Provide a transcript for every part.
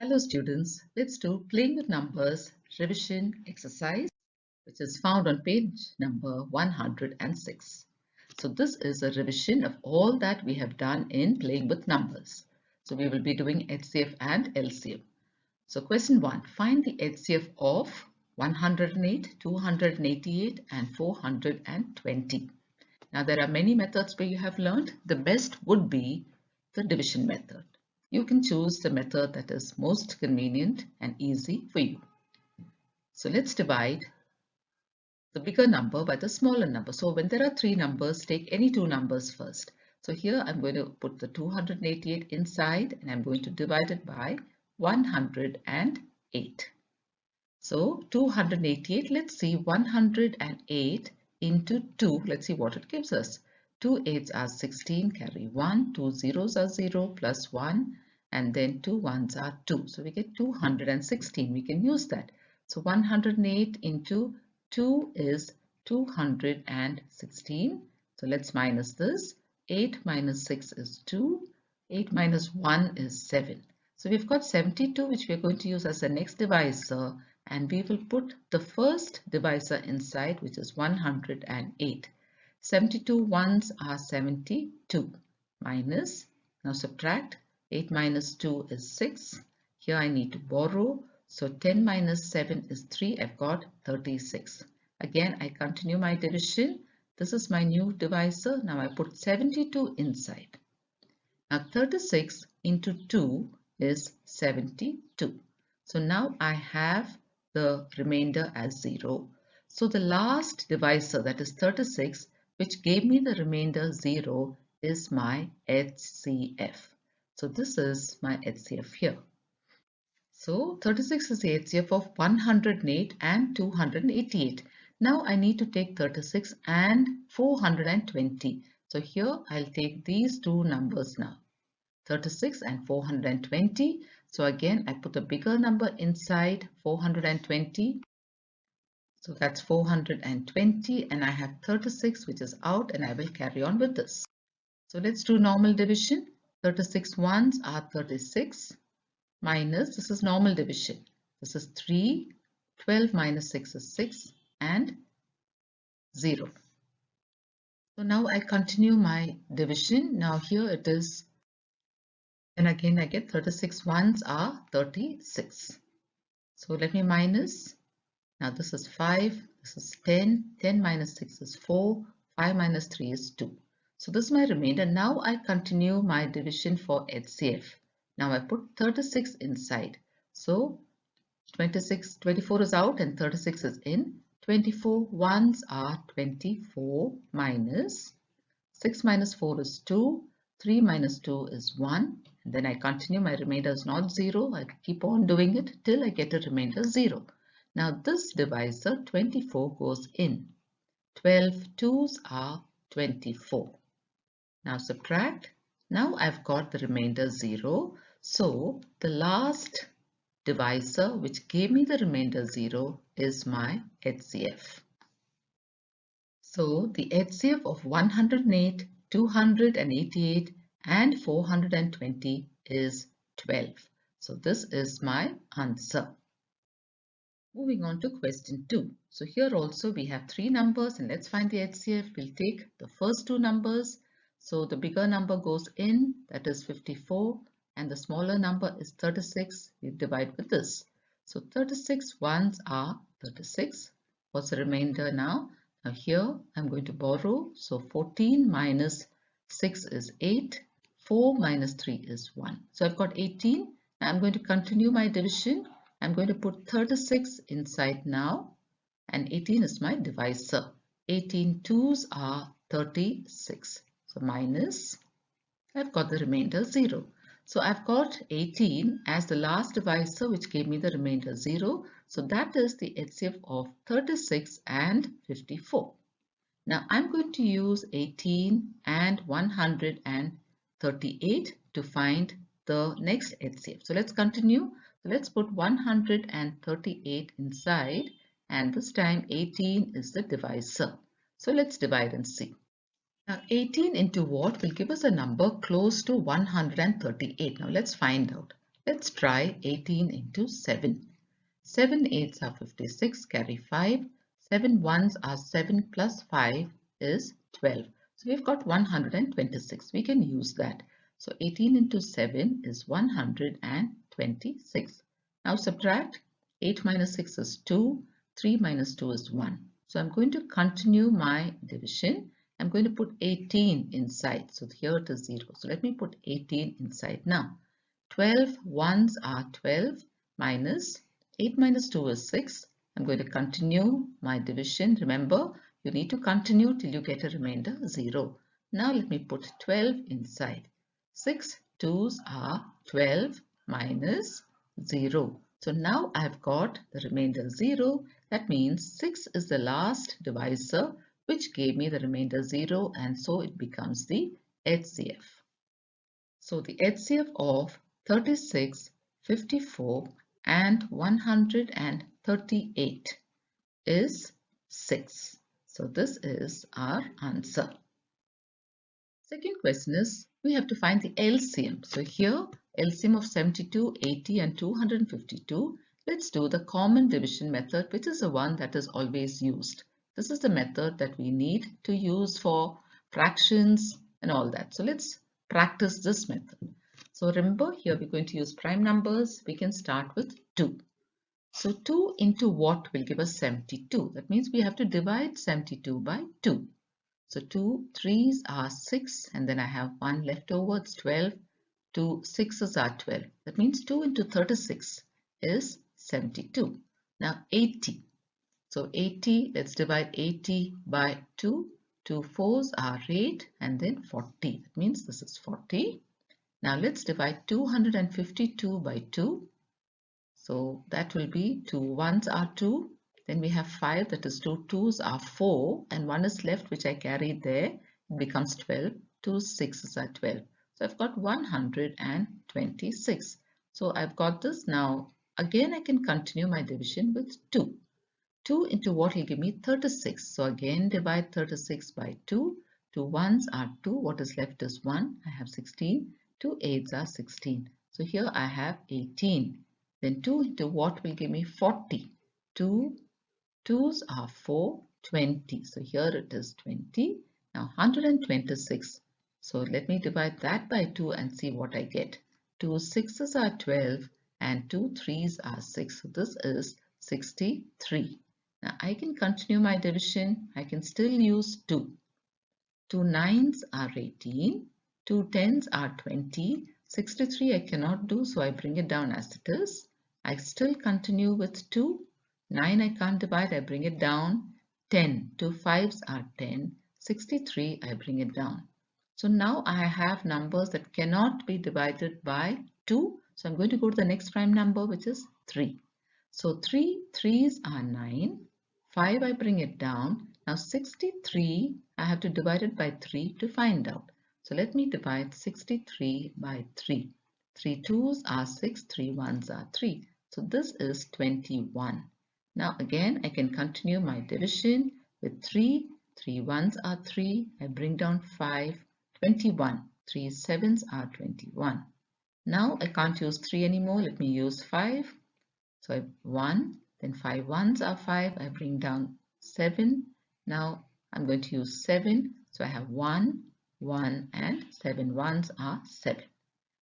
Hello students, let's do playing with numbers revision exercise which is found on page number 106. So this is a revision of all that we have done in playing with numbers. So we will be doing HCF and LCM. So question 1, find the HCF of 108, 288 and 420. Now there are many methods where you have learned. The best would be the division method. You can choose the method that is most convenient and easy for you. So let's divide the bigger number by the smaller number. So when there are three numbers, take any two numbers first. So here I'm going to put the 288 inside and I'm going to divide it by 108. So 288, let's see 108 into 2, let's see what it gives us. 2 8s are 16, carry 1, 2 zeros are 0 plus 1 and then 2 1s are 2. So we get 216, we can use that. So 108 into 2 is 216. So let's minus this. 8 minus 6 is 2, 8 minus 1 is 7. So we've got 72 which we are going to use as the next divisor. And we will put the first divisor inside, which is 108. 72 ones are 72 minus, now subtract, 8 minus 2 is 6. Here I need to borrow, so 10 minus 7 is 3, I've got 36. Again, I continue my division. This is my new divisor. Now I put 72 inside. Now 36 into 2 is 72. So now I have the remainder as 0. So the last divisor, that is 36, which gave me the remainder 0, is my HCF. So this is my HCF here. So 36 is the HCF of 108 and 288. Now I need to take 36 and 420. So here I'll take these two numbers now. 36 and 420. So again, I put a bigger number inside 420. So that's 420 and I have 36 which is out and I will carry on with this. So let's do normal division. 36 ones are 36 minus, this is normal division. This is 3, 12 minus 6 is 6 and 0. So now I continue my division. Now here it is. And again I get 36 ones are 36. So let me minus. Now this is 5, this is 10, 10 minus 6 is 4, 5 minus 3 is 2. So this is my remainder. Now I continue my division for HCF. Now I put 36 inside. So 24 is out and 36 is in. 24 ones are 24 minus 6 minus 4 is 2, 3 minus 2 is 1. And then I continue, my remainder is not 0. I keep on doing it till I get a remainder 0. Now this divisor 24 goes in. 12 2s are 24. Now subtract. Now I've got the remainder 0. So the last divisor which gave me the remainder 0 is my HCF. So the HCF of 108, 288 and 420 is 12. So this is my answer. Moving on to question 2. So here also we have three numbers and let's find the HCF. We'll take the first two numbers. So the bigger number goes in, that is 54, and the smaller number is 36. We divide with this. So 36 ones are 36. What's the remainder now? Now here I'm going to borrow. So 14 minus 6 is 8. 4 minus 3 is 1. So I've got 18. I'm going to continue my division. I'm going to put 36 inside now. And 18 is my divisor. 18 2s are 36. So minus, I've got the remainder 0. So I've got 18 as the last divisor which gave me the remainder 0. So that is the HCF of 36 and 54. Now I'm going to use 18 and 138 to find the next HCF. So let's continue. So let's put 138 inside and this time 18 is the divisor. So let's divide and see. Now 18 into what will give us a number close to 138. Now let's find out. Let's try 18 into 7. 7 8s are 56, carry 5. 7 1s are 7 plus 5 is 12. So we've got 126. We can use that. So 18 into 7 is 126. Now subtract. 8 minus 6 is 2. 3 minus 2 is 1. So I'm going to continue my division. I'm going to put 18 inside. So here it is 0. So let me put 18 inside now. 12 ones are 12 minus 8 minus 2 is 6. I'm going to continue my division. Remember, you need to continue till you get a remainder 0. Now let me put 12 inside. 6 2s are 12 minus 0. So now I've got the remainder 0. That means 6 is the last divisor which gave me the remainder 0, and so it becomes the HCF. So the HCF of 36, 54 and 138 is 6. So this is our answer. Second question is, we have to find the LCM. So here LCM of 72, 80 and 252. Let's do the common division method, which is the one that is always used. This is the method that we need to use for fractions and all that. So let's practice this method. So remember, here we're going to use prime numbers. We can start with 2. So 2 into what will give us 72? That means we have to divide 72 by 2. So 2 3s are 6, and then I have 1 left over, it's 12. 2 6s are 12. That means 2 into 36 is 72. Now 80. So 80, let's divide 80 by 2. 2 4s are 8, and then 40. That means this is 40. Now let's divide 252 by 2. So that will be 2 1s are 2. Then we have 5, that is 2 2s are 4, and 1 is left which I carried there. It becomes 12. 2 6s are 12. So I've got 126. So I've got this. Now again I can continue my division with 2. 2 into what will give me 36. So again divide 36 by 2. 2 1s are 2. What is left is 1. I have 16. 2 8s are 16. So here I have 18. Then 2 into what will give me 40. 2 2s are 4, 20. So here it is 20. Now 126. So let me divide that by 2 and see what I get. 2 6s are 12 and 2 3s are 6. So this is 63. Now I can continue my division. I can still use 2. 2 9s are 18. 2 10s are 20. 63 I cannot do, so I bring it down as it is. I still continue with 2. 9 I can't divide, I bring it down. 10, 2 5s are 10. 63 I bring it down. So now I have numbers that cannot be divided by 2. So I'm going to go to the next prime number, which is 3. So 3 3s are 9. 5 I bring it down. Now 63 I have to divide it by 3 to find out. So let me divide 63 by 3. 3 2s are 6, 3 1s are 3. So this is 21. Now again I can continue my division with 3. 3 1s are 3. I bring down 5. 21. 3 7s are 21. Now I can't use 3 anymore. Let me use 5. So I have 1. Then 5 1s are 5. I bring down 7. Now I'm going to use 7. So I have 1, 1 and 7 1s are 7.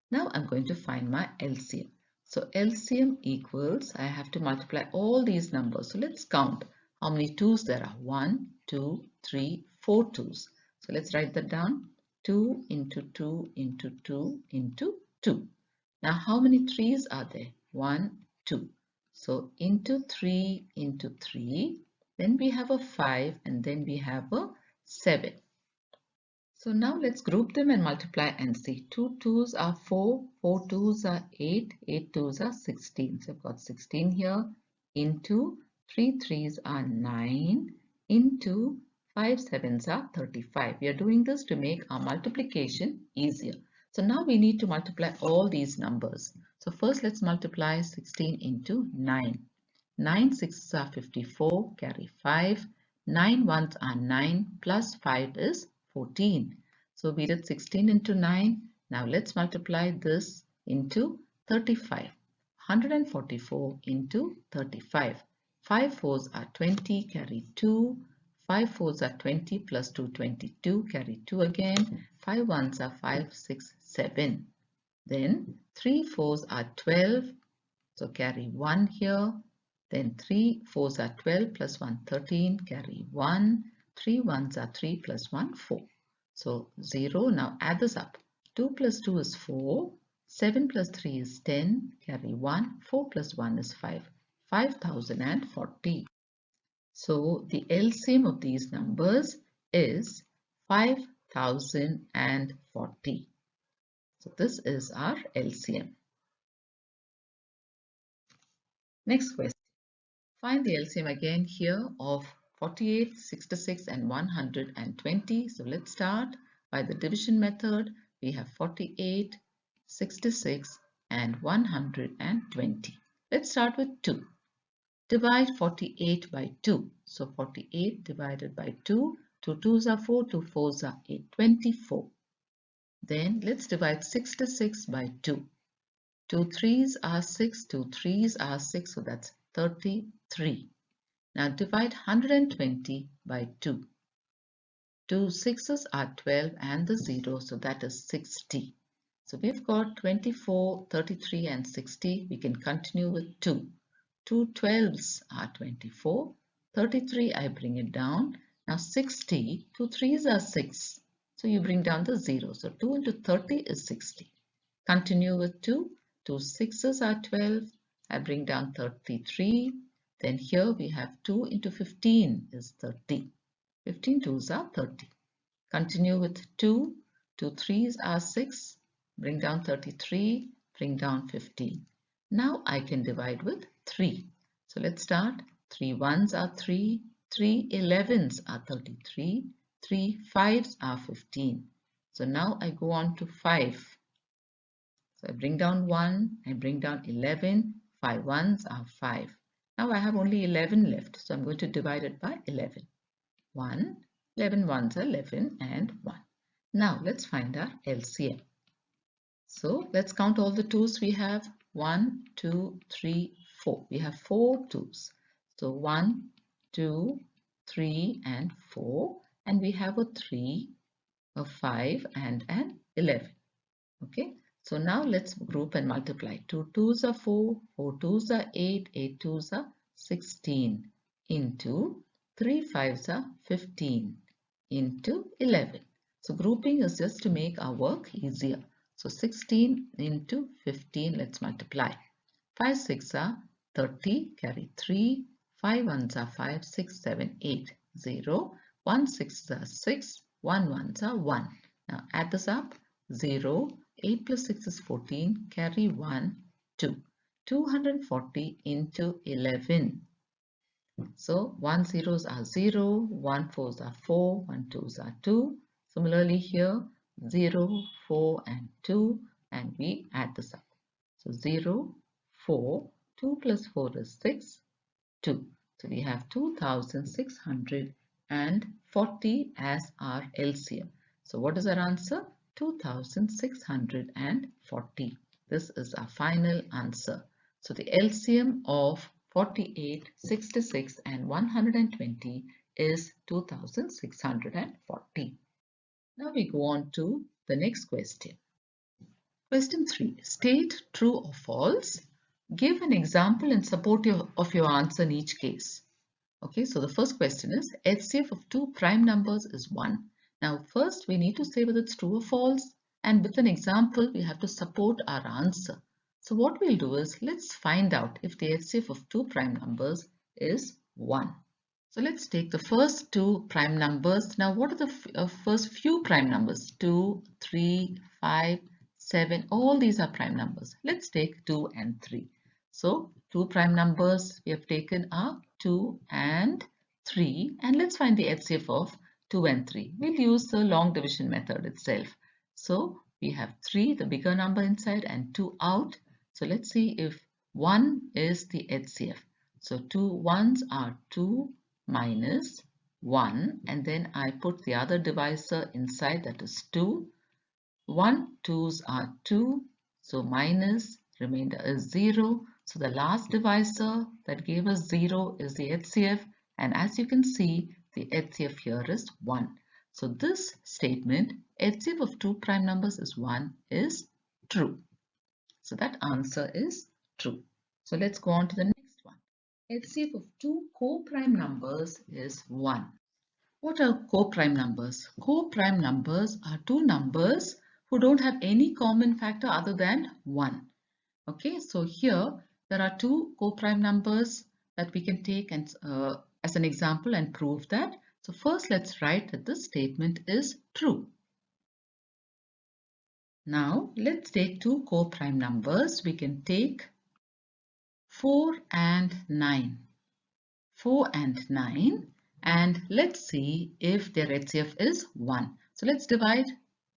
Now I'm going to find my LCM. So LCM equals, I have to multiply all these numbers. So let's count how many 2's there are. 1, 2, 3, 4 2's. So let's write that down. 2 into 2 into 2 into 2. Now how many 3's are there? 1, 2. So into 3 into 3. Then we have a 5 and then we have a 7. So now let's group them and multiply and see. 2 2's are 4, 4 2's are 8, 8 2's are 16. So I've got 16 here into 3 3's are 9 into 5 7's are 35. We are doing this to make our multiplication easier. So now we need to multiply all these numbers. So first let's multiply 16 into 9. 9 6's are 54, carry 5. 9 1's are 9 plus 5 is 14. So we did 16 into 9. Now let's multiply this into 35. 144 into 35. 5 fours are 20, carry 2. 5 fours are 20 plus 2, 22, carry 2 again. 5 ones are 5, 6, 7. Then 3 fours are 12, so carry 1 here. Then 3 fours are 12 plus 1, 13, carry 1. 3 ones are 3 plus 1, 4. So 0. Now add this up. 2 plus 2 is 4. 7 plus 3 is 10. Carry 1. 4 plus 1 is 5. 5040. So the LCM of these numbers is 5040. So this is our LCM. Next question. Find the LCM again here of 48, 66 and 120. So let's start by the division method. We have 48, 66 and 120. Let's start with 2. Divide 48 by 2. So 48 divided by 2. 2 2s are 4, 2 4s are 8, 24. Then let's divide 66 by 2. 2 3s are 6, 2 3s are 6, so that's 33. Now divide 120 by 2. 2 6s are 12 and the 0, so that is 60. So we've got 24, 33 and 60. We can continue with 2. 2 12s are 24. 33, I bring it down. Now 60, 2 3s are 6. So you bring down the 0. So 2 into 30 is 60. Continue with 2. 2 6s are 12. I bring down 33. Then here we have 2 into 15 is 30. 15 2s are 30. Continue with 2. 2 3s are 6. Bring down 33. Bring down 15. Now I can divide with 3. So let's start. 3 1s are 3. 3 11s are 33. 3 5s are 15. So now I go on to 5. So I bring down 1. I bring down 11. 5 1s are 5. Now I have only 11 left. So I'm going to divide it by 11. 1. 11 1s are 11 and 1. Now let's find our LCM. So let's count all the 2's we have. 1, 2, 3, 4. We have 4 2's. So 1, 2, 3 and 4. And we have a 3, a 5 and an 11. Okay. So now let's group and multiply. 2 2's are 4, 4 2's are 8, 8 2's are 16 into 3 5's are 15 into 11. So grouping is just to make our work easier. So 16 into 15, let's multiply. 5 6 are 30, carry 3. 5 1s are 5, 6, 7, 8, 0. 1 6 are 6, 1 1s are 1. Now add this up. 0, 8 plus 6 is 14, carry 1, 2. 240 into 11. So 1 zeros are 0, 1 4s are 4, 1 2s are 2. Similarly here 0, 4 and 2, and we add this up. So 0, 4, 2 plus 4 is 6, 2. So we have 2640 as our LCM. So what is our answer? 2640. This is our final answer. So the LCM of 48, 66 and 120 is 2640. Now we go on to the next question. Question 3. State true or false. Give an example in support of your answer in each case. Okay, so the first question is HCF of two prime numbers is 1. Now first we need to say whether it's true or false, and with an example we have to support our answer. So what we'll do is let's find out if the HCF of two prime numbers is 1. So let's take the first two prime numbers. Now what are the first few prime numbers? 2, 3, 5, 7, all these are prime numbers. Let's take 2 and 3. So two prime numbers we have taken are 2 and 3, and let's find the HCF of 2 and 3. We'll use the long division method itself. So we have 3, the bigger number inside, and 2 out. So let's see if 1 is the HCF. So 2 1s are 2 minus 1, and then I put the other divisor inside, that is 2. 1 2's are 2, so minus remainder is 0. So the last divisor that gave us 0 is the HCF, and as you can see, the HCF here is 1. So this statement, HCF of two prime numbers is 1, is true. So that answer is true. So let's go on to the next one. HCF of two co-prime numbers is 1. What are co-prime numbers? Co-prime numbers are two numbers who don't have any common factor other than 1. Okay, so here there are two co-prime numbers that we can take and, as an example and prove that. So first let's write that this statement is true. Now let's take two co-prime numbers. We can take 4 and 9. 4 and 9, and let's see if their HCF is 1. So let's divide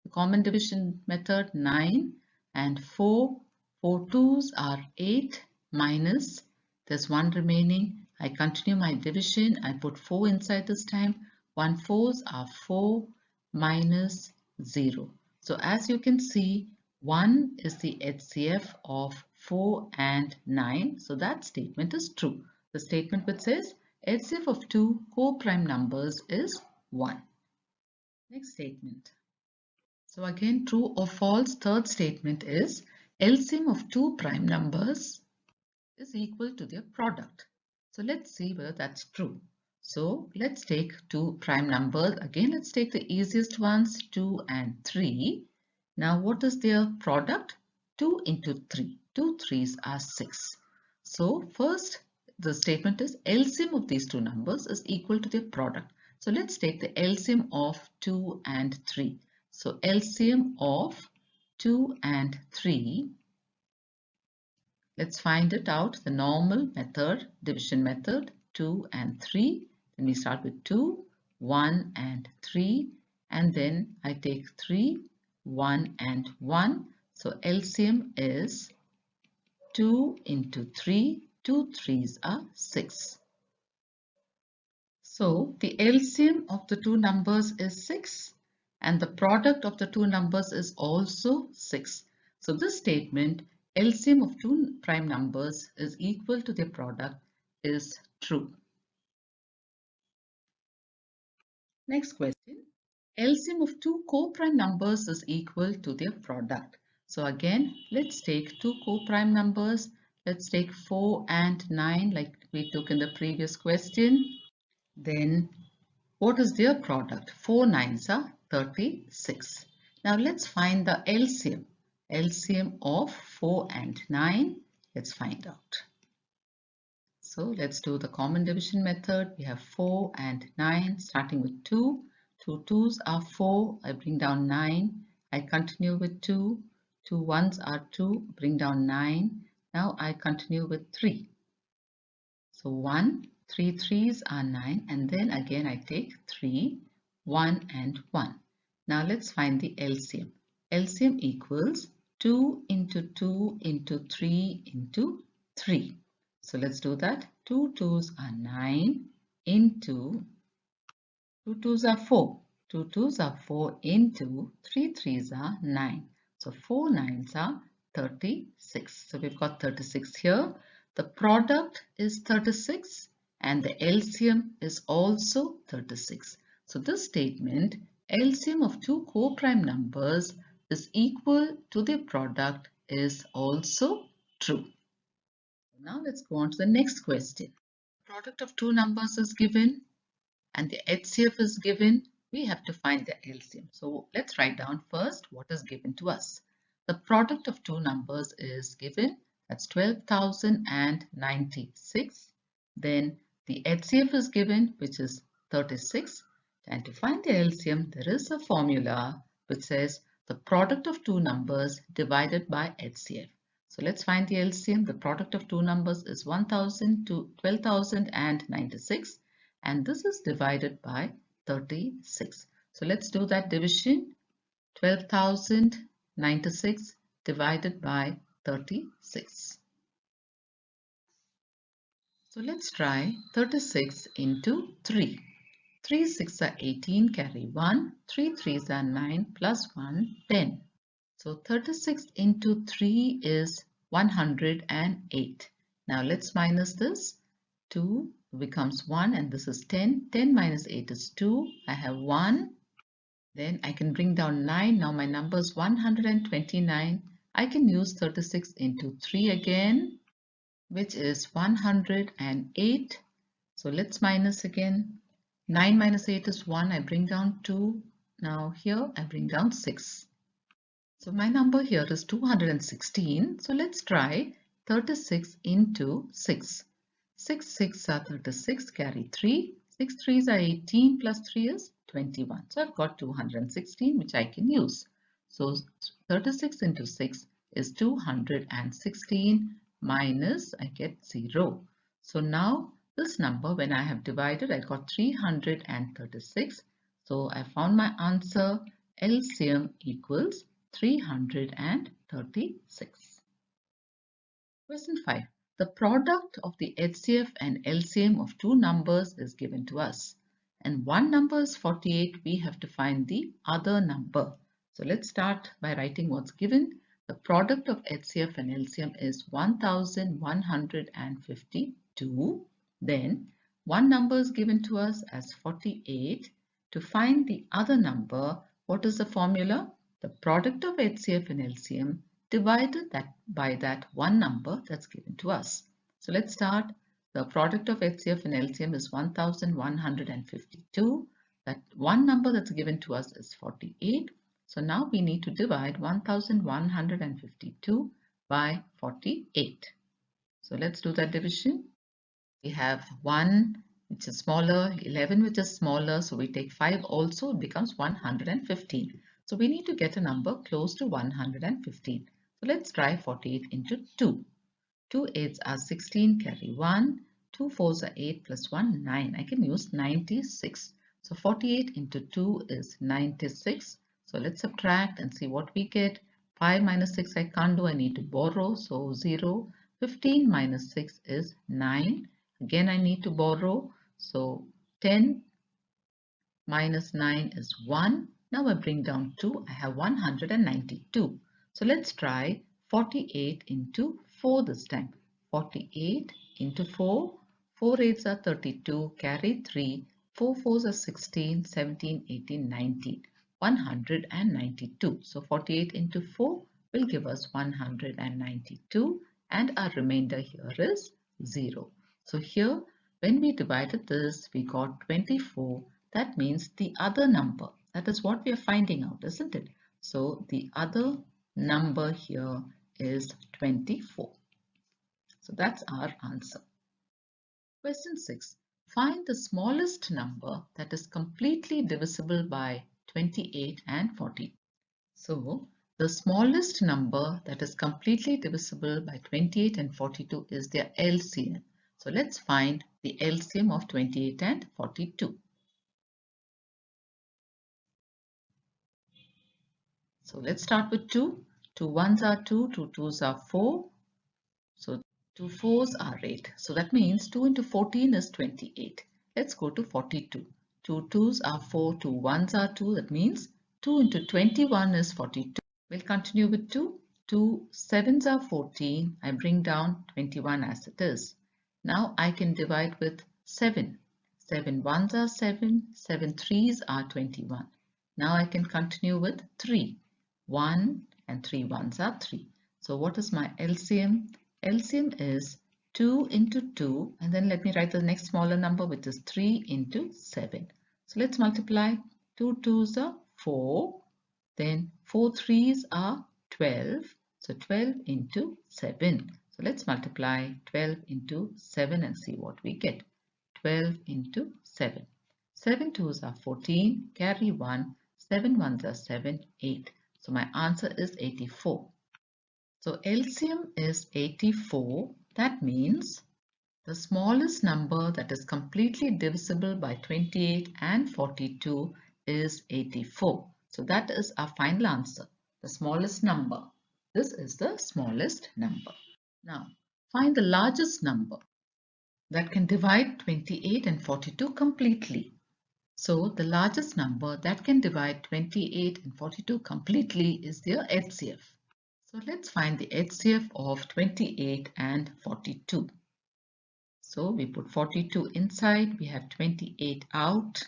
the common division method 9 and 4. 4 2s are 8 minus, there's 1 remaining. I continue my division. I put 4 inside this time. 1 4s are 4 minus 0. So as you can see, 1 is the HCF of 4 and 9. So that statement is true. The statement which says HCF of two co-prime numbers is 1. Next statement. So again, true or false. Third statement is LCM of two prime numbers is equal to their product. So let's see whether that's true. So let's take two prime numbers. Again, let's take the easiest ones, 2 and 3. Now what is their product? 2 into 3. 2 3s are 6. So first the statement is LCM of these two numbers is equal to their product. So let's take the LCM of 2 and 3. So LCM of 2 and 3, let's find it out. The normal method, division method, 2 and 3. Then we start with 2, 1 and 3, and then I take 3, 1 and 1. So LCM is 2 into 3. 2 3s are 6. So the LCM of the two numbers is 6 and the product of the two numbers is also 6. So this statement, LCM of two prime numbers is equal to their product, is true. Next question. LCM of two co-prime numbers is equal to their product. So again, let's take two co-prime numbers. Let's take 4 and 9 like we took in the previous question. Then what is their product? 4 9s are 36. Now let's find the LCM. LCM of 4 and 9. Let's find out. So let's do the common division method. We have 4 and 9 starting with 2. 2 2s are 4. I bring down 9. I continue with 2. 2 1s are 2. Bring down 9. Now I continue with 3. So 1, 3 3s are 9, and then again I take 3, 1 and 1. Now let's find the LCM. LCM equals 2 into 2 into 3 into 3. So let's do that. 2 2s are 9 into 2 2s are 4. 2 2s are 4 into 3 3s are 9. So 4 9s are 36. So we've got 36 here. The product is 36 and the LCM is also 36. So this statement, LCM of two co-prime numbers is equal to their product, is also true. Now let's go on to the next question. Product of two numbers is given and the HCF is given. We have to find the LCM. So let's write down first what is given to us. The product of two numbers is given. That's 12,096. Then the HCF is given, which is 36. And to find the LCM, there is a formula which says the product of two numbers divided by HCF. So let's find the LCM. The product of two numbers is 1,000 to 12,096. And this is divided by 36. So let's do that division. 12,096 divided by 36. So let's try 36 into 3. 3 6 are 18, carry 1. 3 3s are 9 plus 1, 10. So 36 into 3 is 108. Now let's minus this. 2 becomes 1 and this is 10. 10 minus 8 is 2. I have 1. Then I can bring down 9. Now my number is 129. I can use 36 into 3 again, which is 108. So let's minus again. 9 minus 8 is 1. I bring down 2. Now here I bring down 6. So my number here is 216. So let's try 36 into 6. 6 6 are 36, carry 3. 6 3s are 18 plus 3 is 21. So I've got 216 which I can use. So 36 into 6 is 216 minus I get 0. So now this number when I have divided I got 336. So I found my answer. LCM equals 336. Question 5. The product of the HCF and LCM of two numbers is given to us. And one number is 48. We have to find the other number. So let's start by writing what's given. The product of HCF and LCM is 1152. Then one number is given to us as 48. To find the other number, what is the formula? The product of HCF and LCM divided by that one number that's given to us. So let's start. The product of HCF and LCM is 1152. That one number that's given to us is 48. So now we need to divide 1152 by 48. So let's do that division. We have 1 which is smaller, 11 which is smaller, so we take 5 also, it becomes 115. So we need to get a number close to 115. So let's try 48 into 2. 2 8s are 16, carry 1. 2 4s are 8 plus 1, 9. I can use 96. So 48 into 2 is 96. So let's subtract and see what we get. 5 minus 6 I can't do, I need to borrow, so 0. 15 minus 6 is 9. Again I need to borrow, so 10 minus 9 is 1. Now I bring down 2, I have 192. So let's try 48 into 4 this time. 48 into 4, 4 8s are 32, carry 3, 4 4s are 16, 17, 18, 19, 192. So 48 into 4 will give us 192 and our remainder here is 0. So here when we divided this we got 24. That means the other number. That is what we are finding out, isn't it? So the other number here is 24. So that's our answer. Question 6. Find the smallest number that is completely divisible by 28 and 40. So the smallest number that is completely divisible by 28 and 42 is their LCM. So let's find the LCM of 28 and 42. So let's start with 2. 2 1s are 2, 2 2s are 4. So 2 4s are 8. So that means 2 into 14 is 28. Let's go to 42. 2 2s are 4, 2 1s are 2. That means 2 into 21 is 42. We'll continue with 2. 2 7s are 14. I bring down 21 as it is. Now I can divide with 7. 7 1s are 7. 7 3s are 21. Now I can continue with 3. 1 and 3 1s are 3. So what is my LCM? LCM is 2 into 2 and then let me write the next smaller number which is 3 into 7. So let's multiply. 2 2s are 4. Then 4 3s are 12. So 12 into 7. So let's multiply 12 into 7 and see what we get. 12 into 7. 7 2s are 14. Carry 1. 7 1s are 7. 8. So my answer is 84. So LCM is 84. That means the smallest number that is completely divisible by 28 and 42 is 84. So that is our final answer. The smallest number. This is the smallest number. Now find the largest number that can divide 28 and 42 completely. So the largest number that can divide 28 and 42 completely is their HCF. So let's find the HCF of 28 and 42. So we put 42 inside, we have 28 out.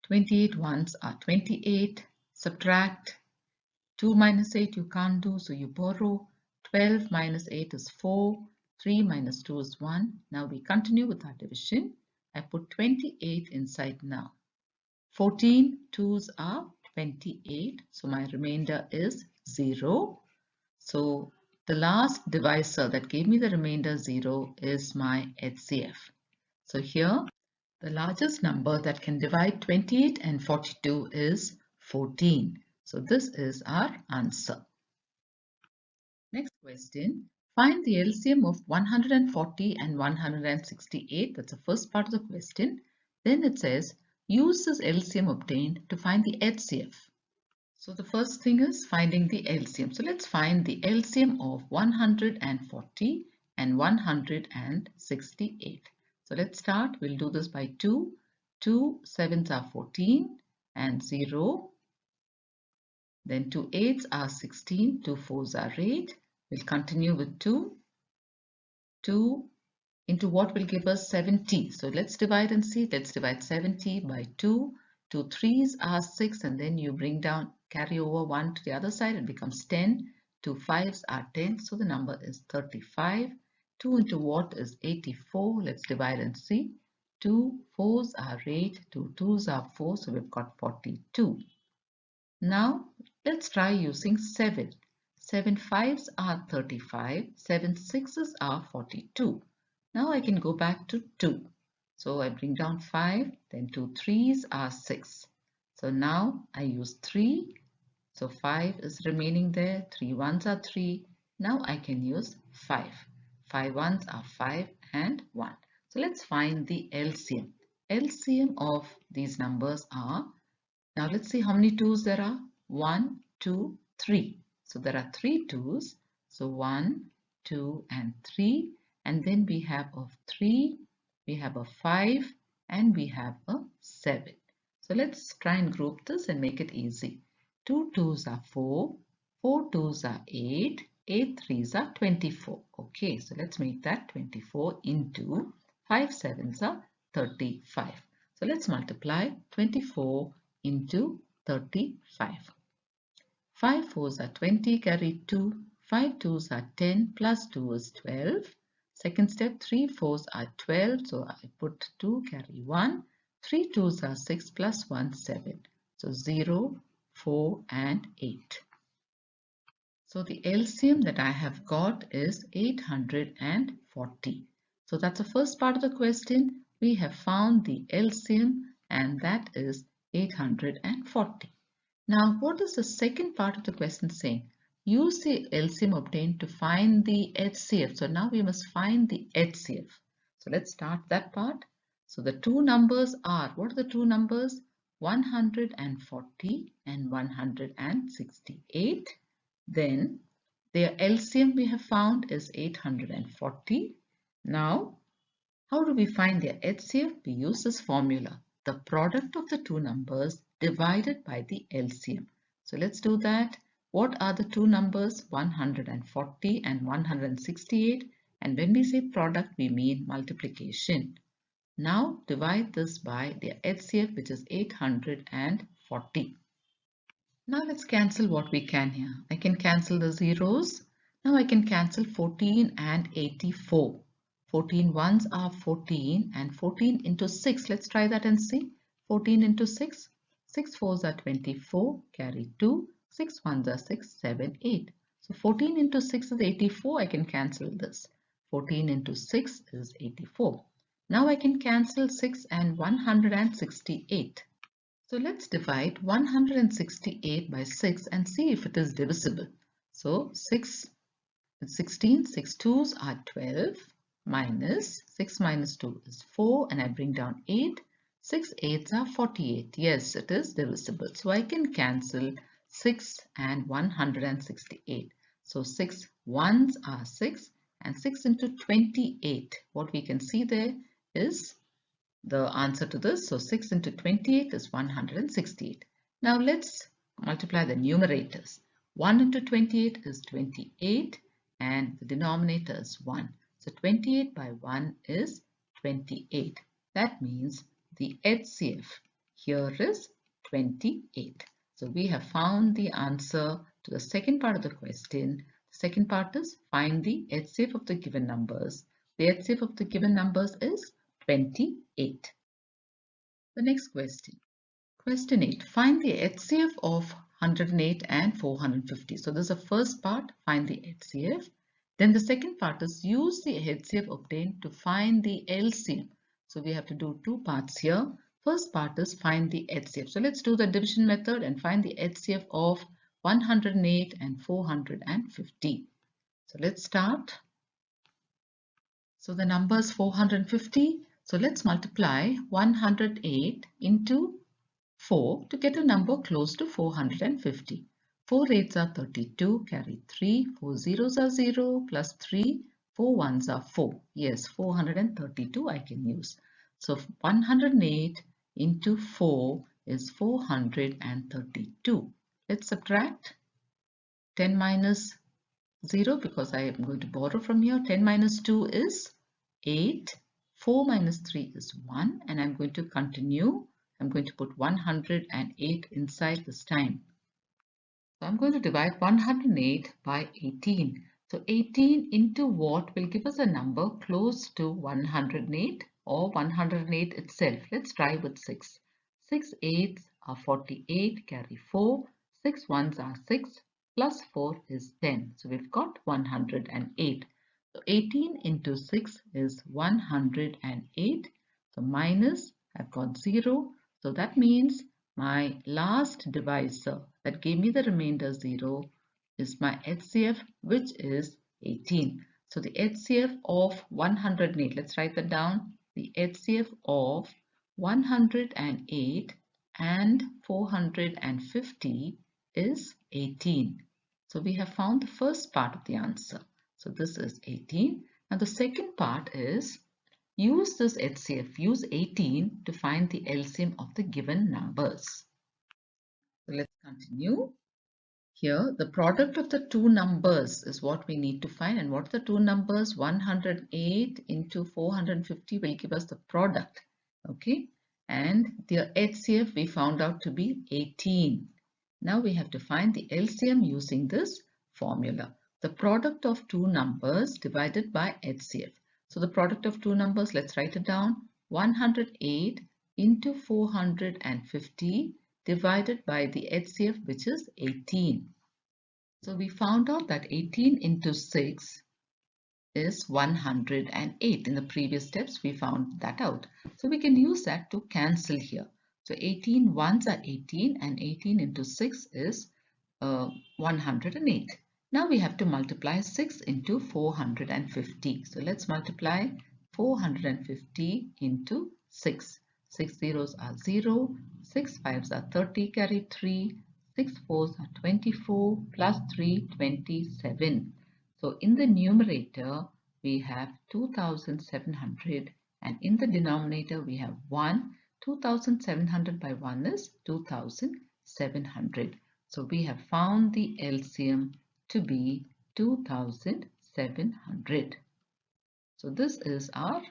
28 ones are 28. Subtract 2 minus 8 you can't do, so you borrow. 12 minus 8 is 4. 3 minus 2 is 1. Now we continue with our division. I put 28 inside now. 14 twos are 28, so my remainder is 0. So the last divisor that gave me the remainder 0 is my HCF. So here the largest number that can divide 28 and 42 is 14. So this is our answer. Next question. Find the LCM of 140 and 168. That's the first part of the question. Then it says, use this LCM obtained to find the HCF. So the first thing is finding the LCM. So let's find the LCM of 140 and 168. So let's start. We'll do this by 2. 2 sevens are 14 and 0. Then 2 8s are 16. 2 4s are 8. We'll continue with 2. 2 into what will give us 70. So let's divide and see. Let's divide 70 by 2. 2 3s are 6, and then you bring down, carry over 1 to the other side, it becomes 10. 2 5s are 10, so the number is 35. 2 into what is 84. Let's divide and see. 2 4s are 8, 2 2s are 4, so we've got 42. Now let's try using 7. 7 5s are 35, 7 6s are 42. Now I can go back to 2. So I bring down 5, then 2 3s are 6. So now I use 3. So 5 is remaining there, 3 1s are 3. Now I can use 5. 5 1s are 5 and 1. So let's find the LCM. LCM of these numbers are, now let's see how many 2s there are. 1, 2, 3. So there are 3 2s. So 1, 2 and 3. And then we have a 3, we have a 5 and we have a 7. So let's try and group this and make it easy. 2 2s are 4, 4 2s are 8, 8 3s are 24. Okay, so let's make that 24 into 5 7s are 35. So let's multiply 24 into 35. 5 4s are 20, carry 2. 5 2s are 10, plus 2 is 12. Second step, 3 4s are 12, so I put 2, carry 1. 3 2s are 6, plus 1 7. So 0, 4 and 8. So the LCM that I have got is 840. So that's the first part of the question. We have found the LCM and that is 840. Now, what is the second part of the question saying? Use the LCM obtained to find the HCF. So now we must find the HCF. So let's start that part. So the two numbers are, what are the two numbers? 140 and 168. Then their LCM we have found is 840. Now, how do we find their HCF? We use this formula, the product of the two numbers divided by the LCM. So let's do that. What are the two numbers? 140 and 168. And when we say product, we mean multiplication. Now divide this by the HCF, which is 840. Now let's cancel what we can here. I can cancel the zeros. Now I can cancel 14 and 84. 14 ones are 14 and 14 into 6. Let's try that and see. 14 into 6. 6 fours are 24. Carry 2. 6 ones are 6, 7, 8. So 14 into 6 is 84. I can cancel this. 14 into 6 is 84. Now I can cancel 6 and 168. So let's divide 168 by 6 and see if it is divisible. So 6 is 16, 6 2s are 12, minus 6 minus 2 is 4, and I bring down 8. 6 8s are 48. Yes, it is divisible. So I can cancel 6 and 168. So 6 1s are 6 and 6 into 28. What we can see there is the answer to this. So 6 into 28 is 168. Now let's multiply the numerators. 1 into 28 is 28 and the denominator is 1. So 28 by 1 is 28. That means the HCF here is 28. So we have found the answer to the second part of the question. The second part is find the HCF of the given numbers. The HCF of the given numbers is 28. The next question. Question 8. Find the HCF of 108 and 450. So this is the first part, find the HCF. Then the second part is use the HCF obtained to find the LCM. So we have to do two parts here. First part is find the HCF. So let's do the division method and find the HCF of 108 and 450. So let's start. So the number is 450. So let's multiply 108 into 4 to get a number close to 450. 4 8s are 32, carry 3, 4 zeros are 0, plus 3, 4 1s are 4. Yes, 432 I can use. So 108 into 4 is 432. Let's subtract 10 minus 0 because I am going to borrow from here. 10 minus 2 is 8. 4 minus 3 is 1 and I'm going to continue. I'm going to put 108 inside this time. So I'm going to divide 108 by 18. So 18 into what will give us a number close to 108 or 108 itself. Let's try with 6. 6 8s are 48, carry 4. 6 1s are 6, plus 4 is 10. So we've got 108. So 18 into 6 is 108. So minus, I've got 0. So that means my last divisor that gave me the remainder 0 is my HCF, which is 18. So the HCF of 108, let's write that down. The HCF of 108 and 450 is 18. So we have found the first part of the answer. So this is 18. Now the second part is use this HCF, use 18 to find the LCM of the given numbers. So let's continue. Here, the product of the two numbers is what we need to find. And what are the two numbers? 108 into 450 will give us the product. Okay. And the HCF we found out to be 18. Now we have to find the LCM using this formula. The product of two numbers divided by HCF. So the product of two numbers, let's write it down. 108 into 450 divided by the HCF, which is 18. So we found out that 18 into 6 is 108. In the previous steps, we found that out. So we can use that to cancel here. So 18 ones are 18 and 18 into 6 is 108. Now we have to multiply 6 into 450. So let's multiply 450 into 6. 6 zeros are 0, 6 5s are 30, carry 3, 6 4s are 24, plus 3, 27. So in the numerator, we have 2700 and in the denominator, we have 1. 2700 by 1 is 2700. So we have found the LCM to be 2700. So this is our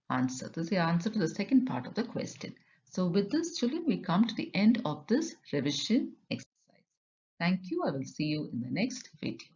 answer. This is the answer to the second part of the question. So with this, children, we come to the end of this revision exercise. Thank you. I will see you in the next video.